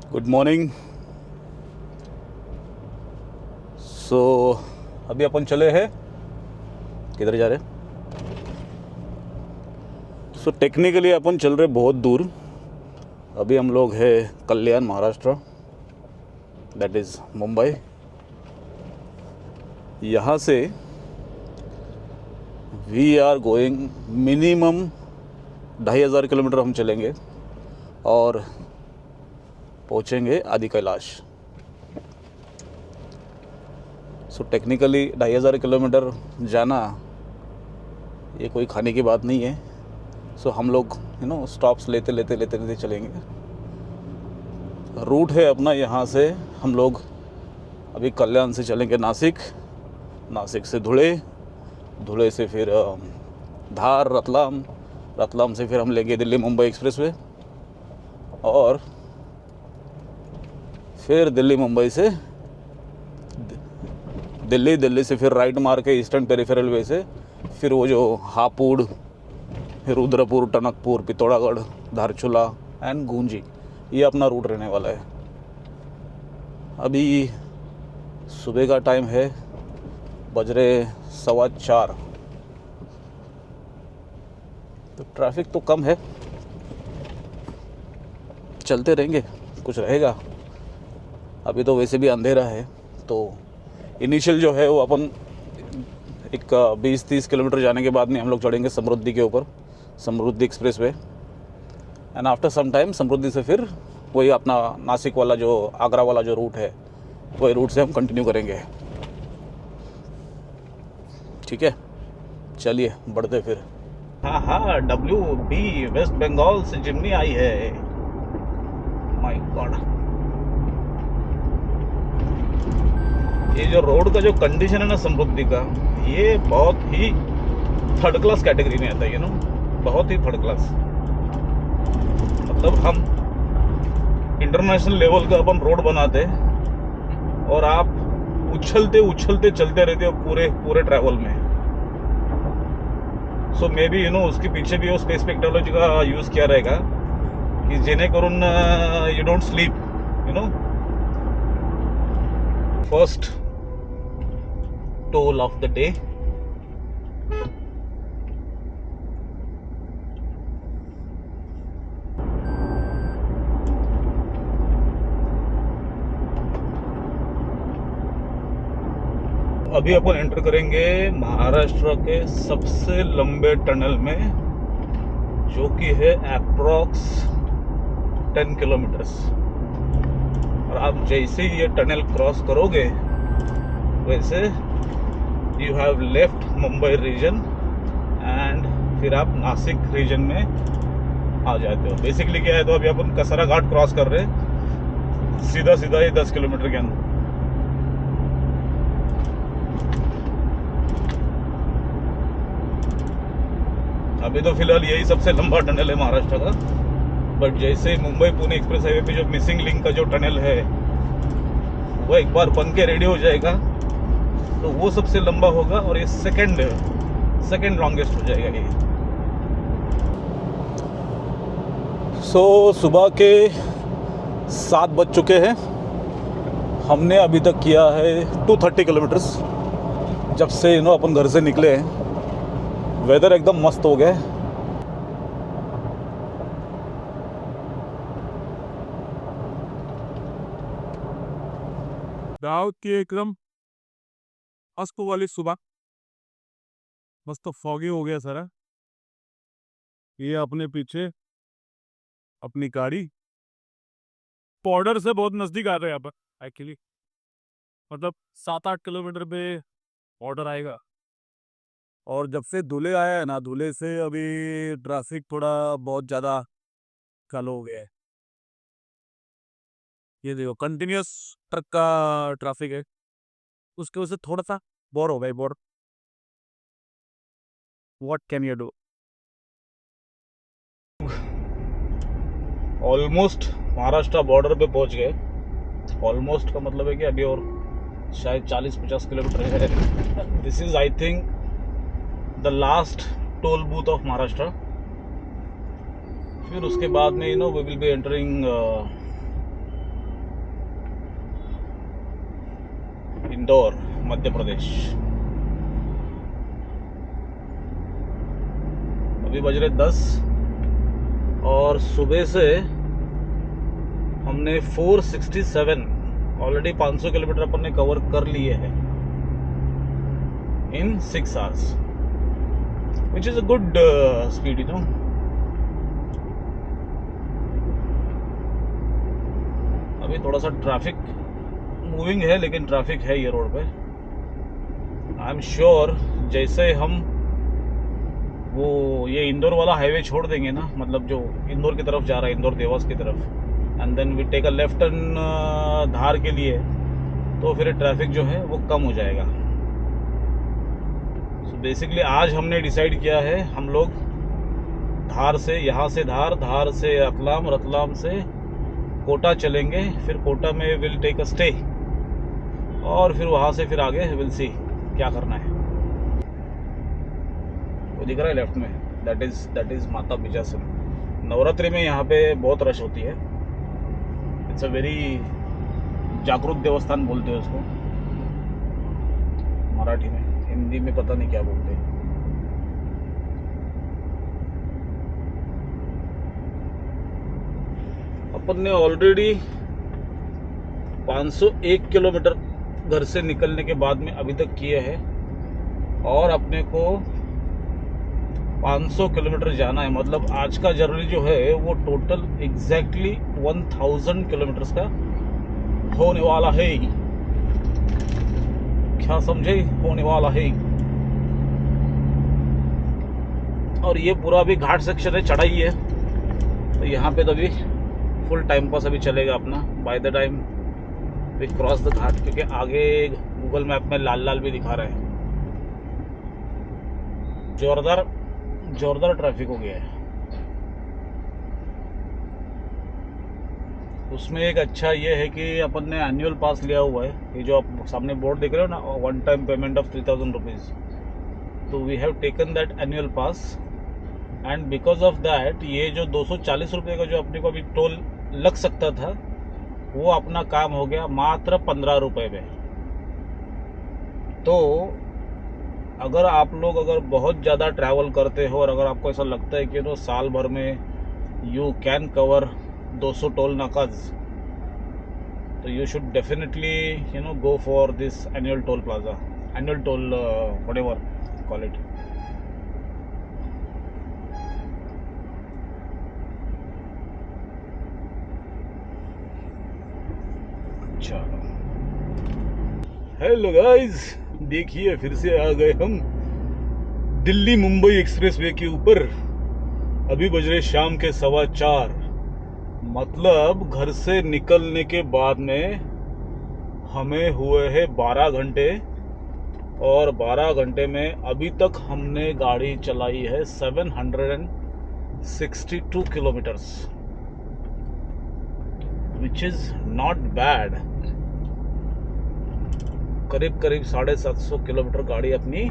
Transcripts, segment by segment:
Good morning. सो अभी अपन चले हैं, किधर जा रहे? सो टेक्निकली अपन चल रहे बहुत दूर। अभी हम लोग हैं कल्याण, महाराष्ट्र, दैट इज़ मुंबई। यहाँ से we are going minimum 2500 kilometre हम चलेंगे और पहुँचेंगे आदि कैलाश। सो टेक्निकली 2500 किलोमीटर जाना ये कोई खाने की बात नहीं है। सो हम लोग स्टॉप्स लेते लेते लेते लेते चलेंगे। रूट है अपना, यहाँ से हम लोग अभी कल्याण से चलेंगे नासिक, नासिक से धुले, धुले से फिर धार, रतलाम, रतलाम से फिर हम लेंगे दिल्ली मुंबई एक्सप्रेसवे, और फिर दिल्ली मुंबई से दिल्ली, दिल्ली से फिर राइट मार के ईस्टर्न पेरिफेरल वे से फिर वो जो हापुड़, फिर रुद्रपुर, टनकपुर, पिथौरागढ़, धारचूला एंड गूंजी, ये अपना रूट रहने वाला है। अभी सुबह का टाइम है, बज रहे 4:15। तो ट्रैफिक तो कम है, चलते रहेंगे, कुछ रहेगा। अभी तो वैसे भी अंधेरा है, तो इनिशियल जो है वो अपन एक 20-30 किलोमीटर जाने के बाद में हम लोग चढ़ेंगे समृद्धि के ऊपर, Samruddhi express way. And after some time Samruddhi से फिर वही अपना नासिक वाला जो आगरा वाला जो रूट है, वही रूट से हम कंटिन्यू करेंगे। ठीक है, चलिए बढ़ते फिर। हाँ हाँ, WB वेस्ट बंगाल से जिमनी आई है। माय गॉड, ये जो रोड का जो कंडीशन है ना समृद्धि का, ये बहुत ही थर्ड क्लास कैटेगरी में आता है, बहुत ही थर्ड क्लास। मतलब हम इंटरनेशनल लेवल का अपन रोड बनाते और आप उछलते उछलते चलते रहते हो पूरे पूरे ट्रैवल में। सो मे बी उसके पीछे भी वो स्पेस टेक्नोलॉजी का यूज़ किया रहेगा की जेणेकरून you don't sleep, first toll of the day. अभी अपन एंटर करेंगे महाराष्ट्र के सबसे लंबे टनल में, जो कि है अप्रॉक्स 10 किलोमीटर्स। और आप जैसे ही ये टनल क्रॉस करोगे, वैसे you have left Mumbai region and फिर आप नासिक रीजन में आ जाते हो। बेसिकली क्या है, तो अभी अपन कसरा घाट क्रॉस कर रहे हैं, सीधा सीधा ये 10 किलोमीटर के अंदर। अभी तो फिलहाल यही सबसे लंबा टनल है महाराष्ट्र का, बट जैसे मुंबई पुणे एक्सप्रेस हाईवे पे जो मिसिंग लिंक का जो टनल है, वो एक बार बन के रेडी हो जाएगा तो वो सबसे लंबा होगा, और ये सेकंड लॉन्गेस्ट हो जाएगा ये। सो सुबह के 7 बज चुके हैं। हमने अभी तक किया है 230 किलोमीटर्स, जब से अपन घर से निकले हैं। वेदर एकदम मस्त हो गया है। दाऊद की एकदम अस्त वाली सुबह, मस्त फॉगी हो गया सारा। ये अपने पीछे अपनी गाड़ी बॉर्डर से बहुत नजदीक आ रहे हैं यहाँ पर एक्चुअली, मतलब 7-8 किलोमीटर पे बॉर्डर आएगा। और जब से धुले आया है ना, धुले से अभी ट्रैफिक थोड़ा बहुत ज़्यादा चालू हो गया है। ये देखो कंटिन्यूस ट्रक का ट्रैफिक है, उसके वजह से थोड़ा सा बोर हो गए। Bore, what can you do. Almost Maharashtra border पे पहुंच गए। ऑलमोस्ट का मतलब है कि अभी और शायद 40-50 किलोमीटर है। This is I think the last toll booth of Maharashtra. फिर उसके बाद में we will be entering Indore, Madhya Pradesh. अभी बज रहे 10 और सुबह से हमने 467 ऑलरेडी 500 किलोमीटर अपन ने कवर कर लिए हैं इन 6 hours, which is a good speed, you know. अभी थोड़ा सा ट्रैफिक मूविंग है, लेकिन ट्रैफिक है ये रोड पे। आई एम श्योर जैसे हम वो ये इंदौर वाला हाईवे छोड़ देंगे ना, मतलब जो इंदौर की तरफ जा रहा है, इंदौर देवास की तरफ, and then we take a left turn Dhar के लिए, तो फिर ट्रैफिक जो है वो कम हो जाएगा। सो बेसिकली आज हमने डिसाइड किया है, हम लोग धार से, यहाँ से धार, धार से रतलाम, रतलाम से कोटा चलेंगे, फिर कोटा में विल टेक अ स्टे, और फिर वहाँ से फिर आगे विल सी क्या करना है। वो दिख रहा है लेफ्ट में, दैट इज माता बिजासन। नवरात्रि में यहाँ पे बहुत रश होती है। इट्स अ वेरी जागरूक देवस्थान बोलते हैं उसको मराठी में, हिंदी में पता नहीं क्या बोलते हैं। अपन ने ऑलरेडी 501 किलोमीटर घर से निकलने के बाद में अभी तक किए हैं, और अपने को 500 किलोमीटर जाना है। मतलब आज का जर्नी जो है वो टोटल एग्जैक्टली 1000 किलोमीटर का होने वाला है। क्या समझे, होने वाला है। और ये पूरा भी घाट सेक्शन है, चढ़ाई है, तो यहाँ पे तो अभी फुल टाइम पास अभी चलेगा अपना by the time we cross the ghat, क्योंकि आगे गूगल मैप में लाल लाल भी दिखा रहा है। जोरदार जोरदार ट्रैफिक हो गया है। उसमें एक अच्छा ये है कि अपन ने एनुअल पास लिया हुआ है। ये जो आप सामने बोर्ड देख रहे हो ना, one time payment of 3000 rupees, तो we have taken that annual pass, and because of that ये जो 240 रुपये का जो अपने को अभी टोल लग सकता था, वो अपना काम हो गया मात्र 15 रुपये में। तो अगर आप लोग अगर बहुत ज़्यादा ट्रैवल करते हो, और अगर आपको ऐसा लगता है कि नो साल भर में यू कैन कवर 200 टोल नाकाज, तो you should definitely go for this annual toll plaza, annual toll whatever call it. चलो, हेलो गाइस, देखिए फिर से आ गए हम दिल्ली मुंबई एक्सप्रेसवे के ऊपर। अभी बज रहे शाम के 4:15, मतलब घर से निकलने के बाद में हमें हुए हैं 12 घंटे, और 12 घंटे में अभी तक हमने गाड़ी चलाई है 762 kilometres, which is not bad. करीब करीब 750 किलोमीटर गाड़ी अपनी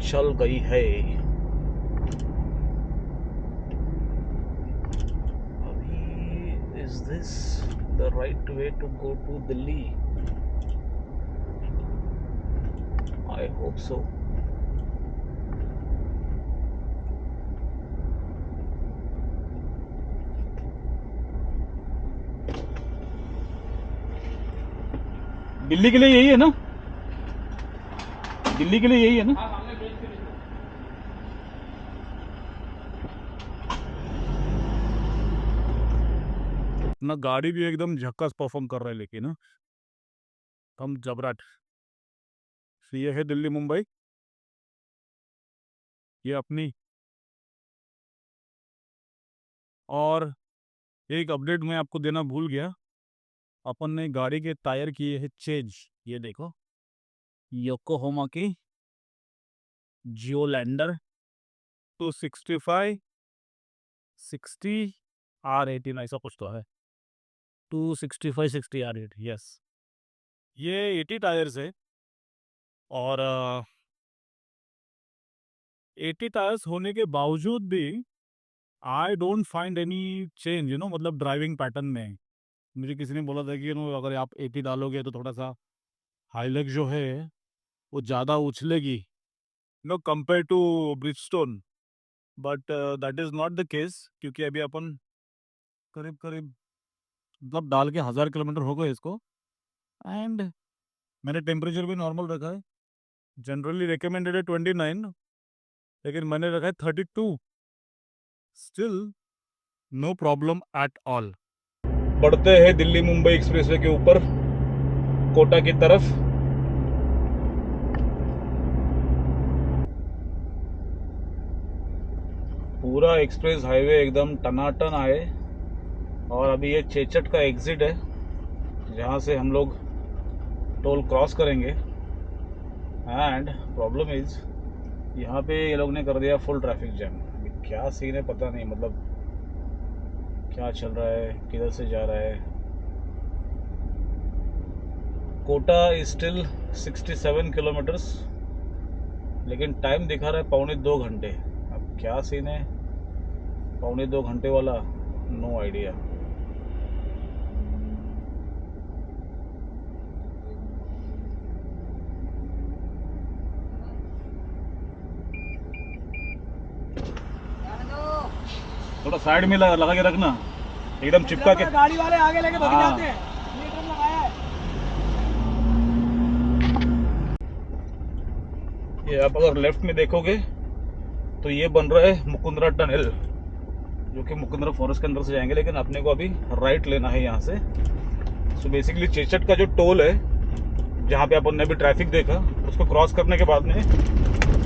चल गई है। अभी is this the right way to go to Delhi? I hope so. Delhi के लिए यही है ना? दिल्ली के लिए यही है ना? अपना गाड़ी भी एकदम झक्कास परफॉर्म कर रहा है, लेकिन ना हम जबराट। तो ये है दिल्ली मुंबई, ये अपनी। और एक अपडेट मैं आपको देना भूल गया, अपन ने गाड़ी के टायर किए हैं चेंज। ये देखो, योकोहामा की जियोलैंडर 265 60 R18 ऐसा कुछ तो है, 265 60 R8, यस। ये 80 टायर्स है, और 80 टायर्स होने के बावजूद भी I don't find any change, मतलब ड्राइविंग पैटर्न में। मुझे किसी ने बोला था कि अगर आप 80 डालोगे तो थोड़ा सा हाइलक्स जो है वो ज़्यादा उछलेगी no compare to Bridgestone, but that is not the case, क्योंकि अभी अपन करीब करीब मतलब डाल के 1000 किलोमीटर हो गए इसको। एंड मैंने टेम्परेचर भी नॉर्मल रखा है, जनरली रिकमेंडेड है 29, लेकिन मैंने रखा है 32, still no problem at all. बढ़ते हैं दिल्ली मुंबई एक्सप्रेसवे के ऊपर कोटा की तरफ। पूरा एक्सप्रेस हाईवे एकदम टनाटन आए, और अभी ये चेचट का एग्जिट है जहाँ से हम लोग टोल क्रॉस करेंगे। एंड प्रॉब्लम इज यहाँ पे ये लोग ने कर दिया फुल ट्रैफिक जैम। अभी क्या सीन है पता नहीं, मतलब क्या चल रहा है, किधर से जा रहा है। कोटा इज स्टिल 67 किलोमीटर्स, लेकिन टाइम दिखा रहा है 2.25 घंटे। अब क्या सीन है 2.25 घंटे वाला, नो आइडिया। थोड़ा साइड में लगा के रखना, एकदम चिपका के। गाड़ी वाले आगे लेके भाग हाँ। जाते हैं। मीटर लगाया है। ये आप अगर लेफ्ट में देखोगे तो ये बन रहा है मुकुंदरा टनल, जो कि मुकुंदरा फॉरेस्ट के अंदर से जाएंगे, लेकिन अपने को अभी राइट लेना है यहाँ से। सो बेसिकली चेचट का जो टोल है, जहाँ पे अपन ने अभी ट्रैफिक देखा, उसको क्रॉस करने के बाद में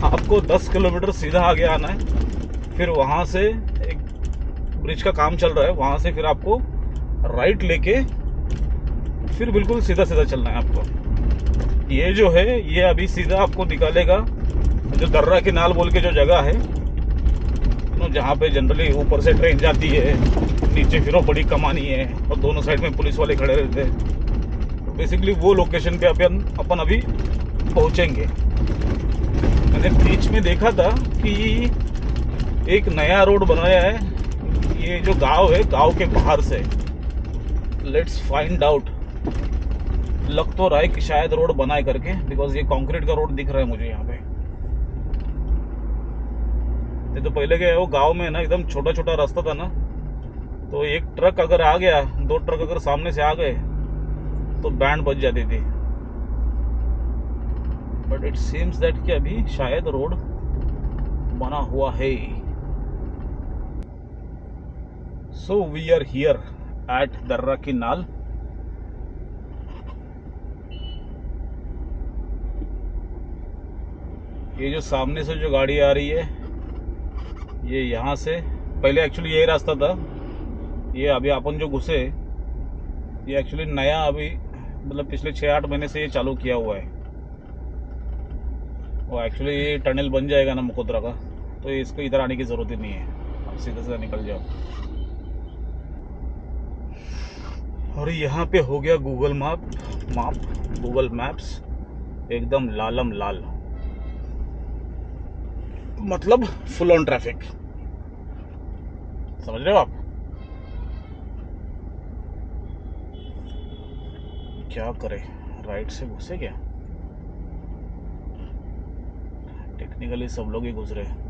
आपको 10 किलोमीटर सीधा आगे आना है। फिर वहाँ से एक ब्रिज का काम चल रहा है, वहाँ से फिर आपको राइट लेके फिर बिल्कुल सीधा सीधा चलना है आपको। ये जो है ये अभी सीधा आपको निकालेगा जो दर्रा की नाल बोल के जो जगह है, जहाँ पे जनरली ऊपर से ट्रेन जाती है, नीचे फिर वो बड़ी कमानी है और दोनों साइड में पुलिस वाले खड़े रहते हैं। तो बेसिकली वो लोकेशन पे अपन अभी पहुँचेंगे। मैंने बीच में देखा था कि एक नया रोड बनाया है, ये जो गांव है, गांव के बाहर से। Let's find out. लग तो रहा है कि शायद रोड बनाए करके, बिकॉज ये कंक्रीट का रोड दिख रहा है मुझे यहाँ पे। ये तो पहले के वो गांव में ना एकदम छोटा छोटा रास्ता था ना, तो एक ट्रक अगर आ गया, 2 ट्रक अगर सामने से आ गए तो बैंड बज जाती थी। बट इट सीम्स दैट कि अभी शायद रोड बना हुआ है। So we are here at दर्रा की नाल। ये जो सामने से जो गाड़ी आ रही है, ये यहाँ से पहले एक्चुअली यही रास्ता था। ये अभी अपन जो घुसे, ये एक्चुअली नया अभी मतलब पिछले 6-8 महीने से ये चालू किया हुआ है। और एक्चुअली ये टनल बन जाएगा ना मुकोद्रा का, तो इसको इधर आने की ज़रूरत ही नहीं है, आप सीधा सीधा निकल जाओ। और यहाँ पे हो गया गूगल मैप्स एकदम लालम लाल, मतलब फुल ऑन ट्रैफिक। समझ रहे हो आप? क्या करें, राइट से घुसे क्या? टेक्निकली सब लोग ही घुस रहे हैं।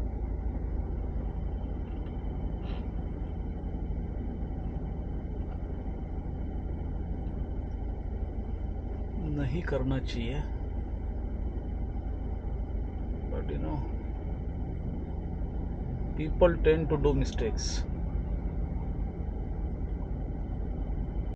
नहीं करना चाहिए, but you know people tend to do mistakes.